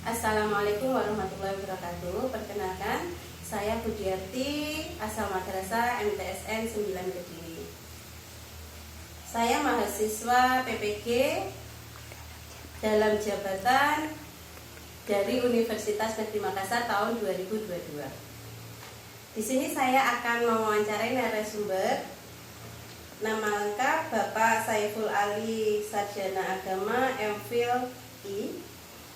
Assalamualaikum warahmatullahi wabarakatuh. Perkenalkan, saya Budiarti, asal Madrasah MTSN 9 Kediri. Saya mahasiswa PPG dalam jabatan dari Universitas Negeri Makassar tahun 2022. Di sini saya akan mewawancarai narasumber. Nama lengkap Bapak Saiful Ali, Sarjana Agama, MPhil I.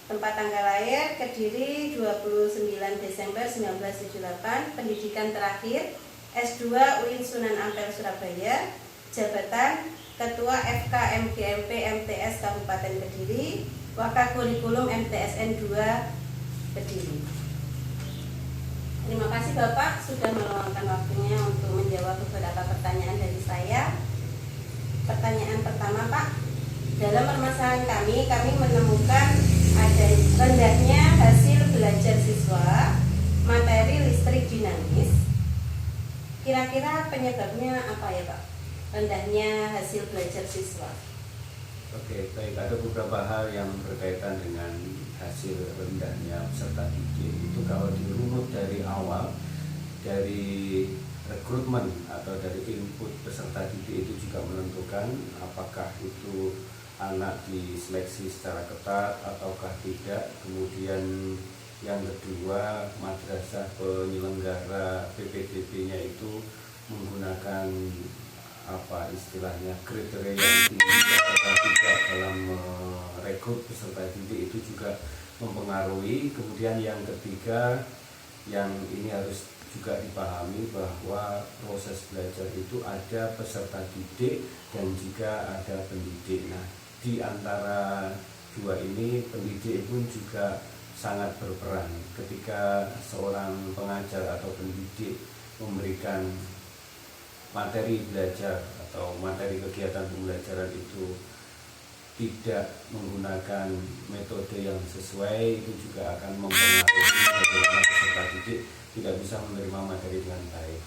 Tempat tanggal lahir Kediri 29 Desember 1978. Pendidikan terakhir S2 UIN Sunan Ampel Surabaya. Jabatan Ketua FK MGMP MTS Kabupaten Kediri. Wakakurikulum MTSN 2 Kediri. Terima kasih Bapak sudah meluangkan waktunya untuk menjawab beberapa pertanyaan dari saya. Pertanyaan pertama, Pak, dalam permasalahan kami menemukan ada rendahnya hasil belajar siswa materi listrik dinamis. Kira-kira penyebabnya apa ya, Pak? Rendahnya hasil belajar siswa. Oke, baik. Ada beberapa hal yang berkaitan dengan hasil rendahnya peserta didik. Itu kalau dirunut dari awal, dari rekrutmen atau dari input peserta didik itu juga menentukan apakah itu anak diseleksi secara ketat ataukah tidak. Kemudian yang kedua, madrasah penyelenggara PPDB-nya itu menggunakan apa istilahnya kriteria yang tinggi atau tidak dalam merekrut peserta didik, itu juga mempengaruhi. Kemudian yang ketiga, yang ini harus juga dipahami bahwa proses belajar itu ada peserta didik dan juga ada pendidik. Nah, di antara dua ini pendidik pun juga sangat berperan. Ketika seorang pengajar atau pendidik memberikan materi belajar atau materi kegiatan pembelajaran itu tidak menggunakan metode yang sesuai, itu juga akan mempengaruhi bagaimana peserta didik tidak bisa menerima materi dengan baik.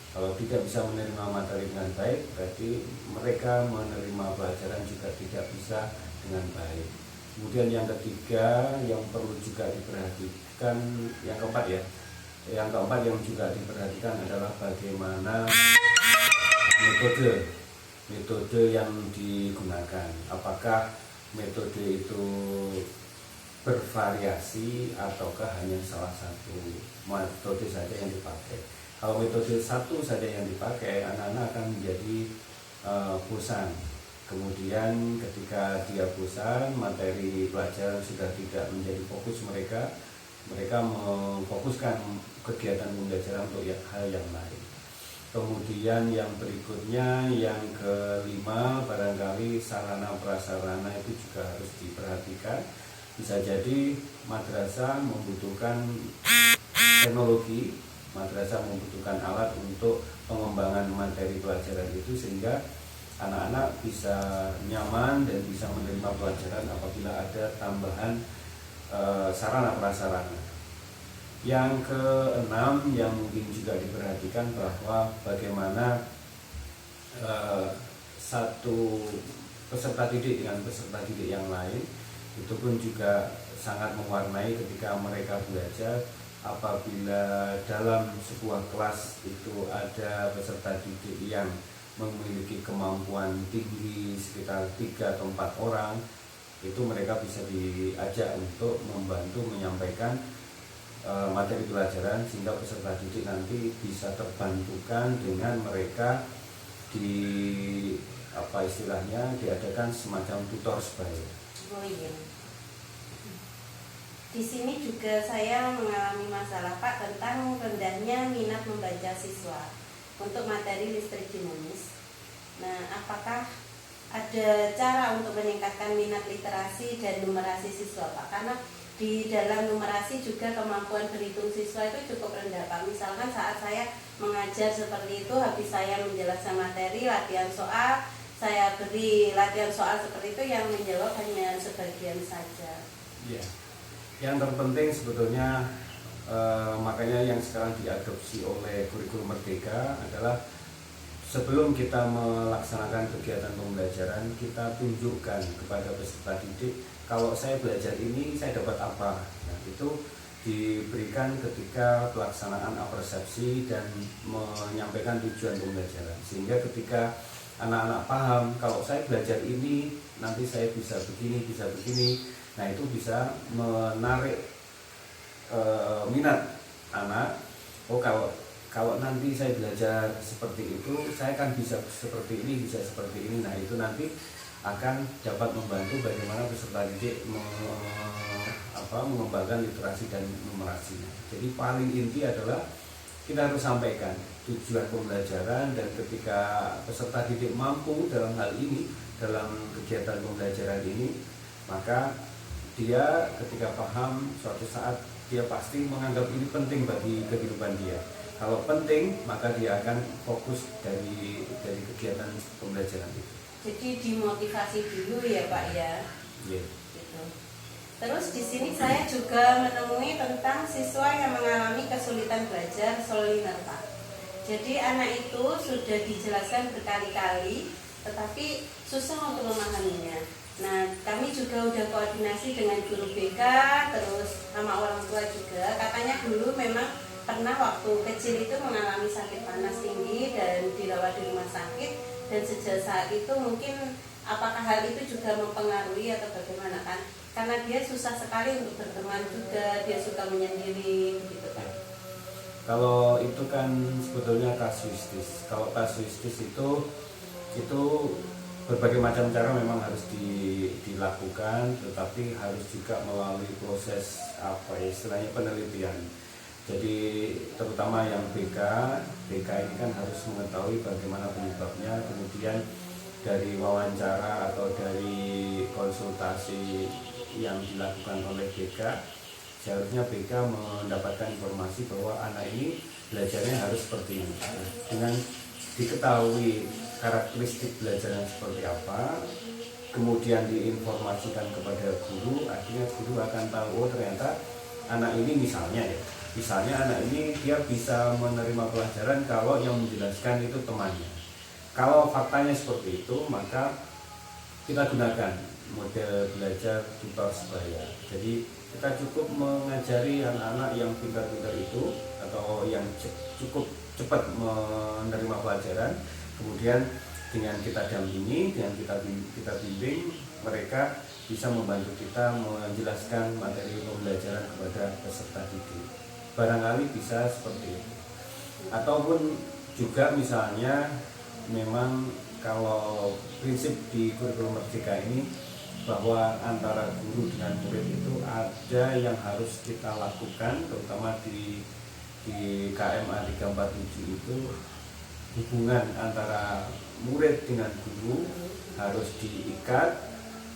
Kalau tidak bisa menerima materi dengan baik, berarti mereka menerima pelajaran juga tidak bisa dengan baik. Kemudian yang ketiga yang perlu juga diperhatikan, yang keempat yang juga diperhatikan adalah bagaimana metode yang digunakan. Apakah metode itu bervariasi ataukah hanya salah satu metode saja yang dipakai. Kalau metode satu saja yang dipakai, anak-anak akan menjadi bosan. Kemudian ketika dia bosan, materi pelajaran sudah tidak menjadi fokus mereka memfokuskan kegiatan pembelajaran untuk hal yang lain. Kemudian yang berikutnya, yang kelima, barangkali sarana prasarana itu juga harus diperhatikan. Bisa jadi madrasah membutuhkan teknologi, madrasah membutuhkan alat untuk pengembangan materi pelajaran itu, sehingga anak-anak bisa nyaman dan bisa menerima pelajaran apabila ada tambahan sarana prasarana. Yang keenam yang mungkin juga diperhatikan bahwa bagaimana satu peserta didik dengan peserta didik yang lain itu pun juga sangat mewarnai ketika mereka belajar. Apabila dalam sebuah kelas itu ada peserta didik yang memiliki kemampuan tinggi sekitar 3 atau 4 orang, itu mereka bisa diajak untuk membantu menyampaikan materi pelajaran, sehingga peserta didik nanti bisa terbantukan dengan mereka diadakan semacam tutor sebaya. Oh iya. Di sini juga saya mengalami masalah, Pak, tentang rendahnya minat membaca siswa untuk materi listrik dinamis. Nah, apakah ada cara untuk meningkatkan minat literasi dan numerasi siswa, Pak? Karena di dalam numerasi juga kemampuan berhitung siswa itu cukup rendah, Pak. Misalkan saat saya mengajar seperti itu, habis saya menjelaskan materi, latihan soal, saya beri latihan soal seperti itu, yang menjawab hanya sebagian saja. Ya. Yang terpenting sebetulnya makanya yang sekarang diadopsi oleh kurikulum Merdeka adalah sebelum kita melaksanakan kegiatan pembelajaran, kita tunjukkan kepada peserta didik, kalau saya belajar ini, saya dapat apa. Nah, itu diberikan ketika pelaksanaan apersepsi dan menyampaikan tujuan pembelajaran, sehingga ketika anak-anak paham kalau saya belajar ini nanti saya bisa begini, nah itu bisa menarik minat anak. Oh, kalau nanti saya belajar seperti itu, saya kan bisa seperti ini, bisa seperti ini. Nah, itu nanti akan dapat membantu bagaimana peserta didik mengembangkan literasi dan numerasinya. Jadi paling inti adalah kita harus sampaikan tujuan pembelajaran, dan ketika peserta didik mampu dalam hal ini, dalam kegiatan pembelajaran ini, maka dia ketika paham suatu saat dia pasti menganggap ini penting bagi kehidupan dia. Kalau penting, maka dia akan fokus dari kegiatan pembelajaran itu. Jadi dimotivasi dulu ya Pak ya. Yeah. Gitu. Terus di sini saya juga menemui tentang siswa yang mengalami kesulitan belajar slow learner Pak. Jadi anak itu sudah dijelaskan berkali-kali, tetapi susah untuk memahaminya. Nah, kami juga udah koordinasi dengan guru BK, terus sama orang tua juga. Katanya dulu memang pernah waktu kecil itu mengalami sakit panas tinggi dan dirawat di rumah sakit, dan sejak saat itu mungkin apakah hal itu juga mempengaruhi atau bagaimana kan? Karena dia susah sekali untuk berteman juga, dia suka menyendiri begitu kan. Kalau itu kan sebetulnya kasuistis. Kalau kasuistis itu berbagai macam cara memang harus dilakukan, tetapi harus juga melalui proses istilahnya penelitian. Jadi terutama yang BK ini kan harus mengetahui bagaimana penyebabnya, kemudian dari wawancara atau dari konsultasi yang dilakukan oleh BK, seharusnya BK mendapatkan informasi bahwa anak ini belajarnya harus seperti ini. Dengan diketahui karakteristik belajarnya seperti apa, kemudian diinformasikan kepada guru, akhirnya guru akan tahu, oh ternyata anak ini misalnya anak ini dia bisa menerima pelajaran kalau yang menjelaskan itu temannya. Kalau faktanya seperti itu, maka kita gunakan model belajar tutor sebaya. Jadi kita cukup mengajari anak-anak yang pintar-pintar itu atau yang cukup cepat menerima pelajaran, kemudian dengan kita dampingi, dengan kita bimbing, mereka bisa membantu kita menjelaskan materi pembelajaran kepada peserta didik. Barangkali bisa seperti itu. Ataupun juga misalnya memang kalau prinsip di kurikulum Merdeka ini bahwa antara guru dengan murid itu ada yang harus kita lakukan, terutama di KMA 347 itu hubungan antara murid dengan guru harus diikat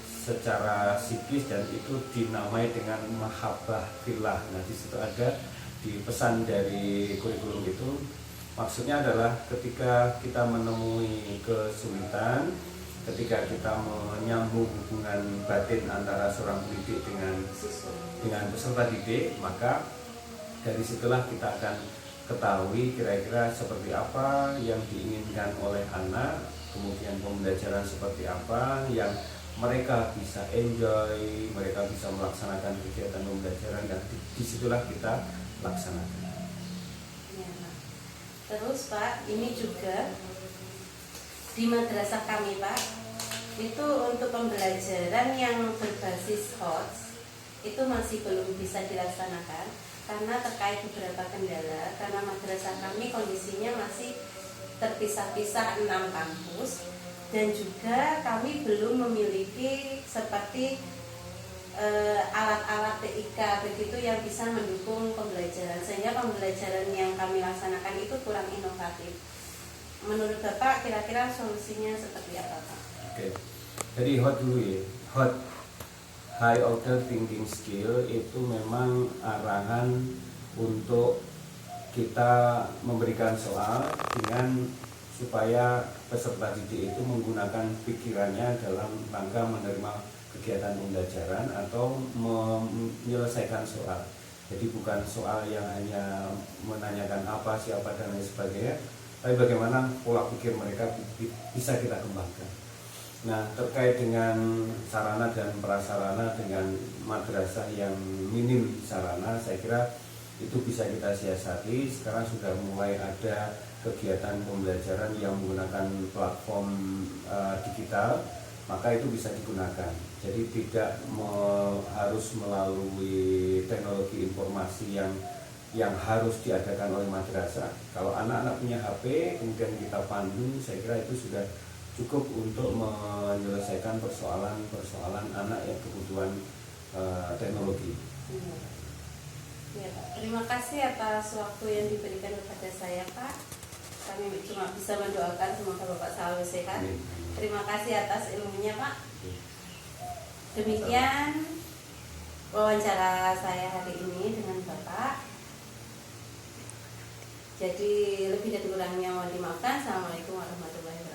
secara psikis, dan itu dinamai dengan mahabbah fillah. Nah, di situ ada di pesan dari kurikulum itu, maksudnya adalah ketika kita menemui kesulitan, ketika kita menyambung hubungan batin antara seorang pendidik dengan peserta didik, maka dari situlah kita akan ketahui kira-kira seperti apa yang diinginkan oleh anak, kemudian pembelajaran seperti apa yang mereka bisa enjoy, mereka bisa melaksanakan kegiatan pembelajaran, dan disitulah kita laksanakan. Ya, Pak. Terus Pak, ini juga di madrasah kami Pak, itu untuk pembelajaran yang berbasis HOTS itu masih belum bisa dilaksanakan karena terkait beberapa kendala, karena madrasah kami kondisinya masih terpisah-pisah 6 kampus, dan juga kami belum memiliki seperti alat-alat TIK begitu yang bisa mendukung pembelajaran, sehingga pembelajaran yang kami laksanakan itu kurang inovatif. Menurut Bapak kira-kira solusinya seperti apa Pak? Oke, jadi HOT dulu ya. HOT, High Order Thinking Skill, itu memang arahan untuk kita memberikan soal dengan supaya peserta didik itu menggunakan pikirannya dalam rangka menerima kegiatan pembelajaran atau menyelesaikan soal. Jadi bukan soal yang hanya menanyakan apa, siapa, dan lain sebagainya, tapi bagaimana pola pikir mereka bisa kita kembangkan. Nah, terkait dengan sarana dan prasarana dengan madrasah yang minim sarana, saya kira itu bisa kita siasati. Sekarang sudah mulai ada kegiatan pembelajaran yang menggunakan platform digital, maka itu bisa digunakan. Jadi tidak harus melalui teknologi informasi yang harus diadakan oleh madrasah. Kalau anak-anak punya HP, kemudian kita pandu, saya kira itu sudah cukup untuk menyelesaikan persoalan anak yang kebutuhan teknologi. Ya, Pak. Terima kasih atas waktu yang diberikan kepada saya, Pak. Kami cuma bisa mendoakan semoga Bapak selalu sehat. Terima kasih atas ilmunya, Pak. Demikian wawancara saya hari ini dengan Bapak. Jadi lebih dan kurangnya mohon dimaafkan. Assalamualaikum warahmatullahi wabarakatuh.